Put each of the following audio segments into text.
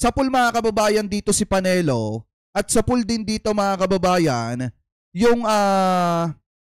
Sa pool mga kababayan dito si Panelo at sa pool din dito mga kababayan yung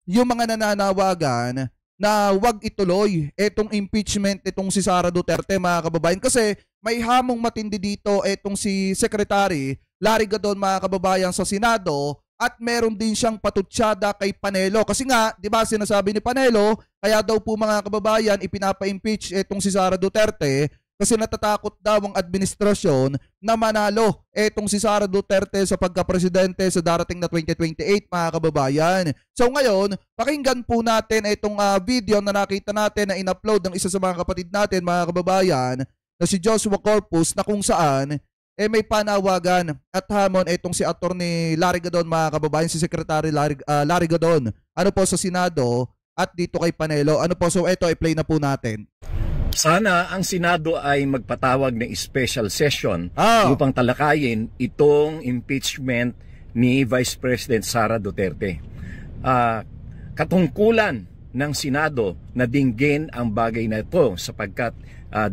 mga nananawagan na wag ituloy etong impeachment itong si Sara Duterte mga kababayan kasi may hamong matindi dito etong si Secretary Larry Gadon mga kababayan sa Senado at meron din siyang patutsyada kay Panelo kasi nga 'di ba sinasabi ni Panelo kaya daw po mga kababayan ipinapa-impeach etong si Sara Duterte kasi natatakot daw ang administrasyon na manalo etong si Sara Duterte sa pagka-presidente sa darating na 2028 mga kababayan. So ngayon, pakinggan po natin itong video na nakita natin na in-upload ng isa sa mga kapatid natin mga kababayan na si Joshua Corpus na kung saan may panawagan at hamon itong si Attorney Larry Gadon mga kababayan, si Secretary Larry Gadon. Ano po sa Senado at dito kay Panelo. Ano po, so ito i-play na po natin. Sana ang Senado ay magpatawag ng special session upang talakayin itong impeachment ni Vice President Sara Duterte. Katungkulan ng Senado na dinggin ang bagay na ito sapagkat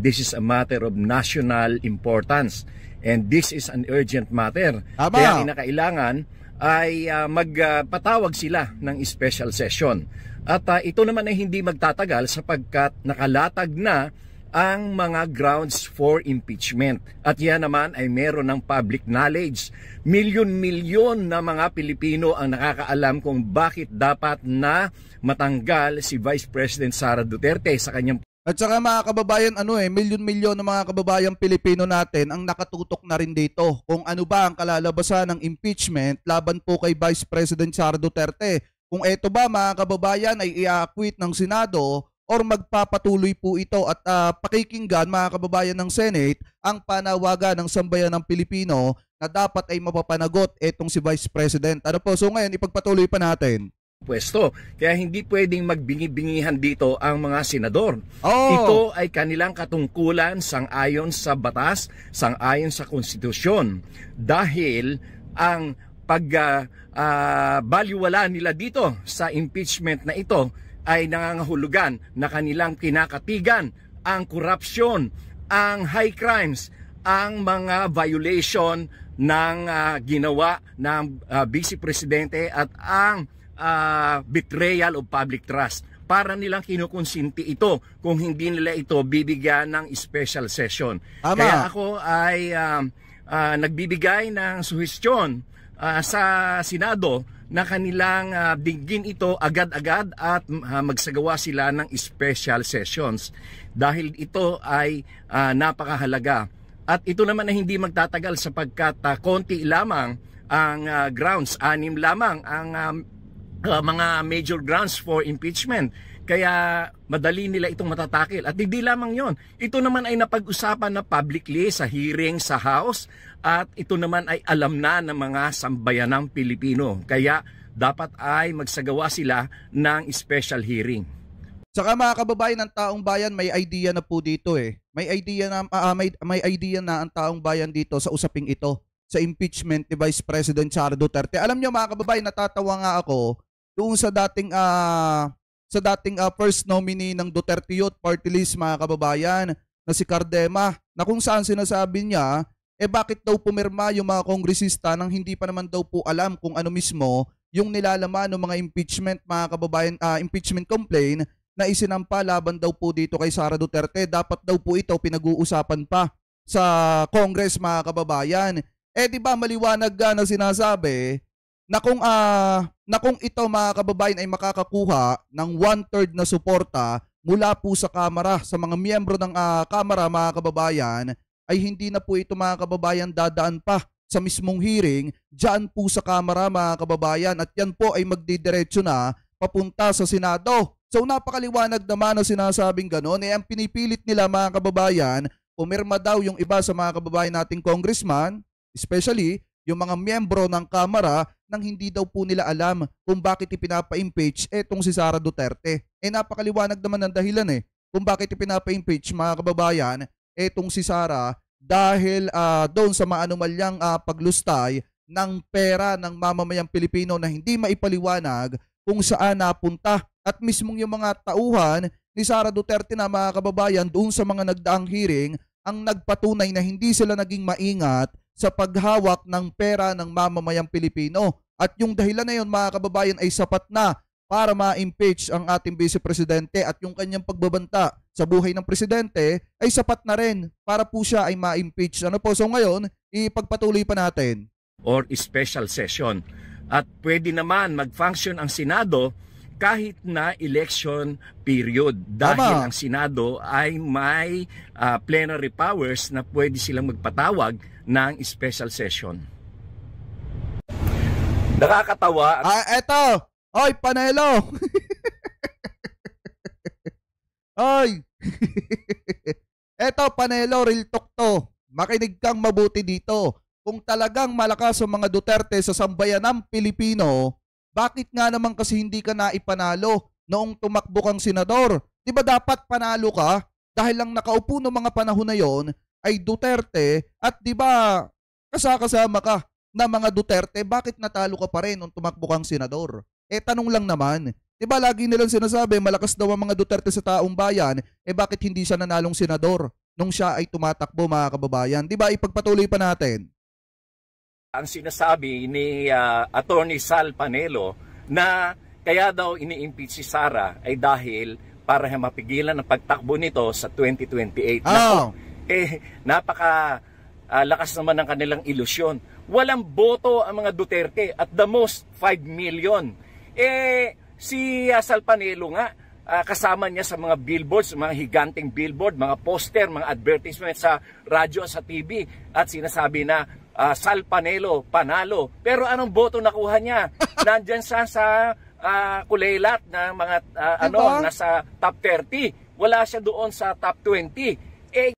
this is a matter of national importance and this is an urgent matter. Kaya kinakailangan ay magpatawag sila ng special session. At ito naman ay hindi magtatagal sapagkat nakalatag na ang mga grounds for impeachment. At yan naman ay meron ng public knowledge. Milyon-milyon na mga Pilipino ang nakakaalam kung bakit dapat na matanggal si Vice President Sara Duterte sa kanyang. At saka mga kababayan, milyon-milyon ng mga kababayang Pilipino natin ang nakatutok na rin dito kung ano ba ang kalalabasan ng impeachment laban po kay Vice President Sara Duterte. Kung ito ba mga kababayan ay i-acquit ng Senado or magpapatuloy po ito at pakikinggan mga kababayan ng Senate ang panawagan ng sambayan ng Pilipino na dapat ay mapapanagot itong si Vice President. Ano po? So ngayon ipagpatuloy pa natin. Pwesto. Kaya hindi pwedeng magbingi-bingihan dito ang mga senador. Ito ay kanilang katungkulan sang-ayon sa batas, sang-ayon sa konstitusyon. Dahil ang pagbaliwala nila dito sa impeachment na ito ay nangangahulugan na kanilang kinakatigan ang korupsyon, ang high crimes, ang mga violation ng ginawa ng Vice Presidente at ang betrayal of public trust. Para nilang kinukonsinti ito kung hindi nila ito bibigyan ng special session. Kaya ako ay nagbibigay ng suhestyon sa Senado na kanilang dinggin ito agad-agad at magsagawa sila ng special sessions dahil ito ay napakahalaga. At ito naman ay hindi magtatagal sapagkat konti lamang ang grounds, 6 lamang ang mga major grounds for impeachment. Kaya madali nila itong matatakil. At hindi lamang yon. Ito naman ay napag-usapan na publicly sa hearing sa House at ito naman ay alam na ng mga sambayanang Pilipino. Kaya dapat ay magsagawa sila ng special hearing. Saka mga kababayan ng taong bayan, may idea na po dito May idea na may idea na ang taong bayan dito sa usaping ito sa impeachment ni Vice President Sara Duterte. Alam niyo mga kababayan, natatawa nga ako doon sa dating first nominee ng Duterte Youth Party List mga kababayan na si Cardema, na kung saan sinasabi niya bakit daw pumirma yung mga kongresista nang hindi pa naman daw po alam kung ano mismo yung nilalaman ng mga impeachment mga kababayan, impeachment complaint na isinampa laban daw po dito kay Sara Duterte. Dapat daw po ito pinag-uusapan pa sa Congress mga kababayan. Di ba maliwanag na sinasabi na kung ito mga kababayan ay makakakuha ng 1/3 na suporta mula po sa Kamara, sa mga miyembro ng Kamara mga kababayan, ay hindi na po ito mga kababayan dadaan pa sa mismong hearing dyan po sa Kamara mga kababayan, at yan po ay magdidiretso na papunta sa Senado. So napakaliwanag naman na sinasabing gano'n. Ang pinipilit nila mga kababayan, pumirma daw yung iba sa mga kababayan nating congressman, especially yung mga miyembro ng Kamara, nang hindi daw po nila alam kung bakit ipinapa-impeach etong si Sara Duterte. Napakaliwanag naman ng dahilan kung bakit ipinapa-impeach mga kababayan etong si Sara, dahil doon sa maanumalyang paglustay ng pera ng mamamayang Pilipino na hindi maipaliwanag kung saan napunta. At mismong yung mga tauhan ni Sara Duterte na mga kababayan doon sa mga nagdaang hearing ang nagpatunay na hindi sila naging maingat sa paghawak ng pera ng mamamayang Pilipino. At yung dahilan na yun, mga kababayan, ay sapat na para ma-impeach ang ating Vice Presidente, at yung kanyang pagbabanta sa buhay ng Presidente ay sapat na rin para po siya ay ma-impeach. Ano po? So ngayon, ipagpatuloy pa natin. Or special session. At pwede naman mag-function ang Senado kahit na election period, dahil ang Senado ay may plenary powers na pwede silang magpatawag ng special session. Nakakatawa. Eto! Oy, Panelo! Oy! Eto, Panelo, real talk to. Makinig kang mabuti dito. Kung talagang malakas ang mga Duterte sa sambayanang Pilipino, bakit nga naman kasi hindi ka naipanalo noong tumakbo kang senador? Di ba dapat panalo ka? Dahil lang nakaupo ng mga panahon na yon ay Duterte, at di ba kasama ka na mga Duterte, bakit natalo ka pa rin nung tumakbo kang senador? Tanong lang naman. Di ba lagi nilang sinasabi, malakas daw ang mga Duterte sa taong bayan, bakit hindi siya nanalong senador nung siya ay tumatakbo, mga kababayan? Di ba ipagpatuloy pa natin? Ang sinasabi ni Attorney Sal Panelo na kaya daw ini-impeach si Sara ay dahil para mapigilan ang pagtakbo nito sa 2028. Oh. Napaka lakas naman ng kanilang ilusyon. Walang boto ang mga Duterte, at the most 5 million. Si Sal Panelo nga, kasama niya sa mga billboards, mga higanting billboard, mga poster, mga advertisement sa radyo at sa TV, at sinasabi na Sal Panelo, panalo. Pero anong boto nakuha niya? Nandyan siya sa kulelat ng mga nasa top 30. Wala siya doon sa top 20.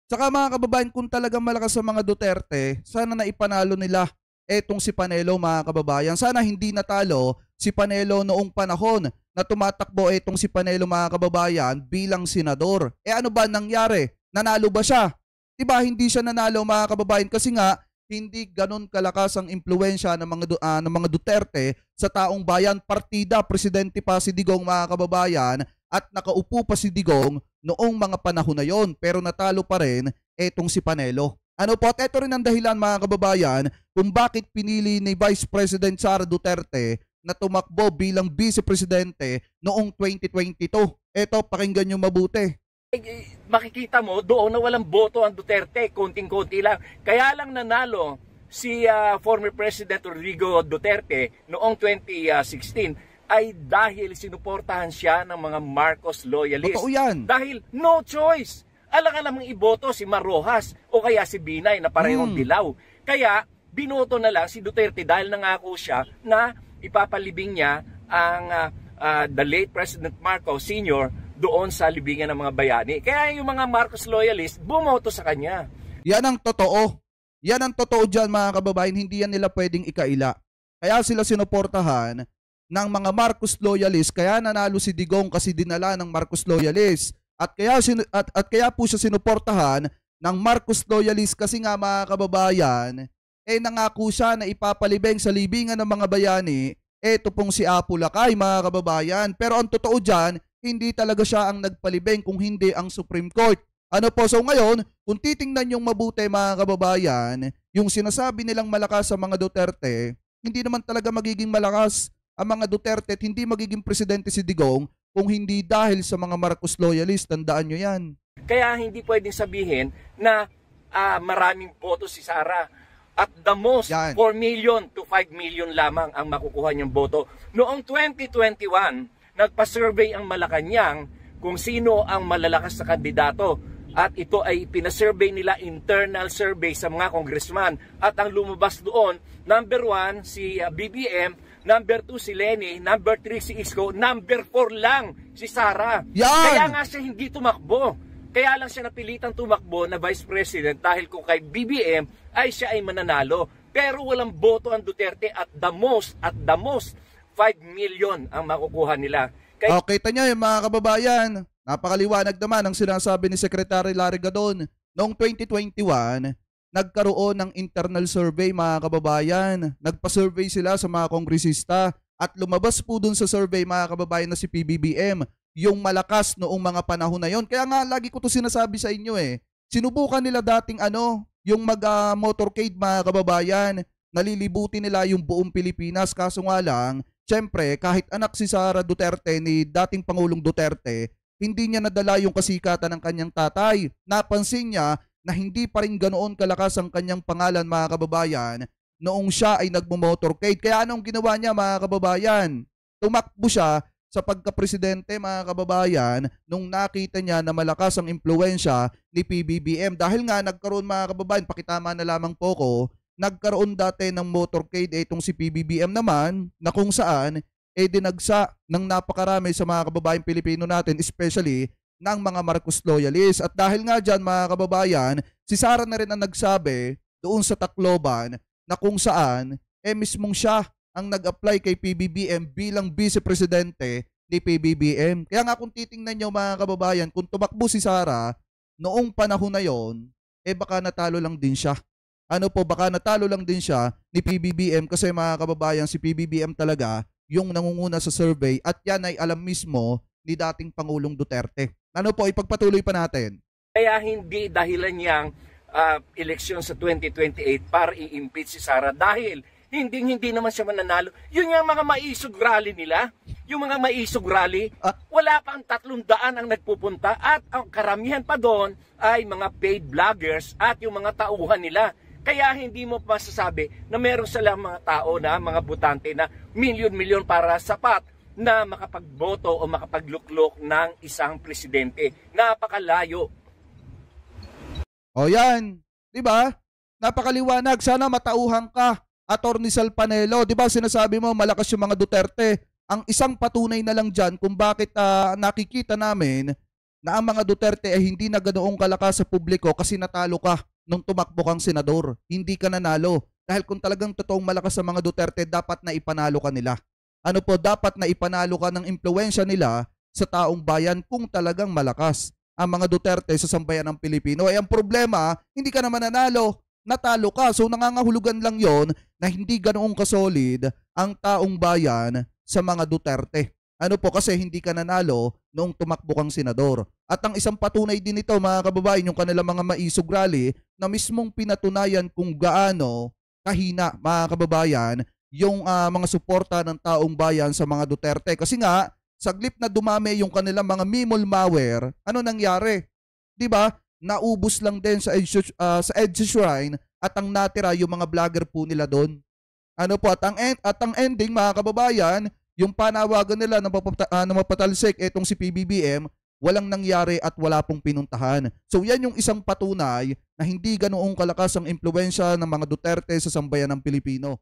Saka mga kababayan, kung talagang malakas sa mga Duterte, sana naipanalo nila etong si Panelo, mga kababayan. Sana hindi natalo si Panelo noong panahon na tumatakbo etong si Panelo, mga kababayan, bilang senador. Ano ba nangyari? Nanalo ba siya? Diba hindi siya nanalo, mga kababayan, kasi nga hindi ganun kalakas ang impluwensya ng mga Duterte sa taong bayan. Partida, presidente pa si Digong, mga kababayan, at nakaupo pa si Digong noong mga panahon na yon, pero natalo pa rin etong si Panelo. Ano po, at ito rin ang dahilan, mga kababayan, kung bakit pinili ni Vice President Sara Duterte na tumakbo bilang Vice Presidente noong 2022. Ito, pakinggan nyo mabuti. Makikita mo doon na walang boto ang Duterte, konting-konti lang. Kaya lang nanalo si former President Rodrigo Duterte noong 2016 ay dahil sinuportahan siya ng mga Marcos loyalists. Totoo yan. Dahil no choice. Alang-alang iboto si Marojas o kaya si Binay na parehong dilaw. Kaya binoto na lang si Duterte dahil nangako siya na ipapalibing niya ang the late President Marcos Sr. doon sa libingan ng mga bayani. Kaya yung mga Marcos loyalists bumoto sa kanya. Yan ang totoo. Yan ang totoo dyan, mga kababayan. Hindi yan nila pwedeng ikaila. Kaya sila sinuportahan ng mga Marcos loyalists. Kaya nanalo si Digong kasi dinala ng Marcos loyalists. At kaya po siya sinuportahan ng Marcos loyalists kasi nga, mga kababayan, nangako siya na ipapalibing sa libingan ng mga bayani eto pong si Apo Lakay, mga kababayan. Pero ang totoo dyan, hindi talaga siya ang nagpalibing, kung hindi ang Supreme Court. Ano po, so ngayon, kung titingnan yung mabuti, mga kababayan, yung sinasabi nilang malakas sa mga Duterte, hindi naman talaga magiging malakas ang mga Duterte at hindi magiging presidente si Digong kung hindi dahil sa mga Marcos loyalist. Tandaan nyo yan. Kaya hindi pwedeng sabihin na maraming boto si Sara. At the most, yan, 4 million to 5 million lamang ang makukuha niyang boto. Noong 2021, nagpa-survey ang Malacanang kung sino ang malalakas na kandidato. At ito ay pinasurvey nila, internal survey sa mga congressman. At ang lumabas doon, number 1 si BBM, number 2 si Lenny, number 3 si Isko, number 4 lang si Sara. Yan! Kaya nga siya hindi tumakbo. Kaya lang siya napilitang tumakbo na Vice President dahil kung kay BBM ay siya ay mananalo. Pero walang boto ang Duterte at the most 5 million ang makukuha nila. Okay, tanya yung mga kababayan. Napakaliwanag naman ang sinasabi ni Secretary Larry Gadon. Noong 2021, nagkaroon ng internal survey, mga kababayan. Nagpa-survey sila sa mga kongresista at lumabas po dun sa survey, mga kababayan, na si PBBM yung malakas noong mga panahon na yon. Kaya nga lagi ko to sinasabi sa inyo Sinubukan nila dating yung motorcade mga kababayan. Nalilibuti nila yung buong Pilipinas. Kaso nga lang, syempre, kahit anak si Sara Duterte ni dating Pangulong Duterte, hindi niya nadala yung kasikatan ng kanyang tatay. Napansin niya na hindi pa rin ganoon kalakas ang kanyang pangalan mga kababayan noong siya ay nagmo-motorcade. Kaya anong ginawa niya mga kababayan? Tumakbo siya sa pagka-presidente mga kababayan nung nakita niya na malakas ang impluwensya ni PBBM. Dahil nga nagkaroon mga kababayan, pakitama na lamang po ko, nagkaroon dati ng motorcade itong si PBBM naman na kung saan dinagsa ng napakarami sa mga kababayan Pilipino natin, especially ng mga Marcos loyalists. At dahil nga dyan mga kababayan, si Sara na rin ang nagsabi doon sa Tacloban na kung saan mismong siya ang nag-apply kay PBBM bilang vice-presidente ni PBBM. Kaya nga kung titingnan nyo mga kababayan, kung tumakbo si Sara noong panahon na yon, baka natalo lang din siya. Baka natalo lang din siya ni PBBM kasi mga kababayan, si PBBM talaga yung nangunguna sa survey at yan ay alam mismo ni dating Pangulong Duterte. Ipagpatuloy pa natin. Kaya hindi dahilan niyang eleksyon sa 2028 para i-impeach si Sara dahil hindi naman siya mananalo. Yun yung mga maisog rally nila. Yung mga maisog rally, wala pang 300 ang nagpupunta at ang karamihan pa doon ay mga paid vloggers at yung mga tauhan nila. Kaya hindi mo masasabi na meron silang mga tao na mga botante na milyon-milyon para sapat na makapagboto o makapagluklok ng isang presidente. Napakalayo. O yan, 'di ba? Napakaliwanag. Sana matauhan ka, Attorney Sal Panelo. 'Di ba sinasabi mo malakas yung mga Duterte? Ang isang patunay na lang diyan kung bakit nakikita namin na ang mga Duterte ay hindi na ganoong kalakas sa publiko kasi natalo ka nung tumakbo kang senador. Hindi ka nanalo. Dahil kung talagang totoong malakas sa mga Duterte, dapat na ipanalo ka nila. Dapat na ipanalo ka ng impluwensya nila sa taong bayan kung talagang malakas ang mga Duterte sa sambayan ng Pilipino. Ang problema, hindi ka naman nanalo, natalo ka. So nangangahulugan lang yon na hindi ganoong kasolid ang taong bayan sa mga Duterte. Kasi hindi ka nanalo noong tumakbo kang senador. At ang isang patunay din ito mga kababayan, yung kanilang mga maisog rally na mismong pinatunayan kung gaano kahina mga kababayan yung mga suporta ng taong bayan sa mga Duterte. Kasi nga, saglip na dumami yung kanilang mga mimol malware, ano nangyari? 'Di ba? Naubos lang din sa EDSA Shrine at ang natira yung mga vlogger po nila doon. At ang ending mga kababayan, yung panawagan nila na mapatalsik itong si PBBM, walang nangyari at wala pong pinuntahan. So yan yung isang patunay na hindi ganoong kalakas ang impluwensya ng mga Duterte sa sambayan ng Pilipino.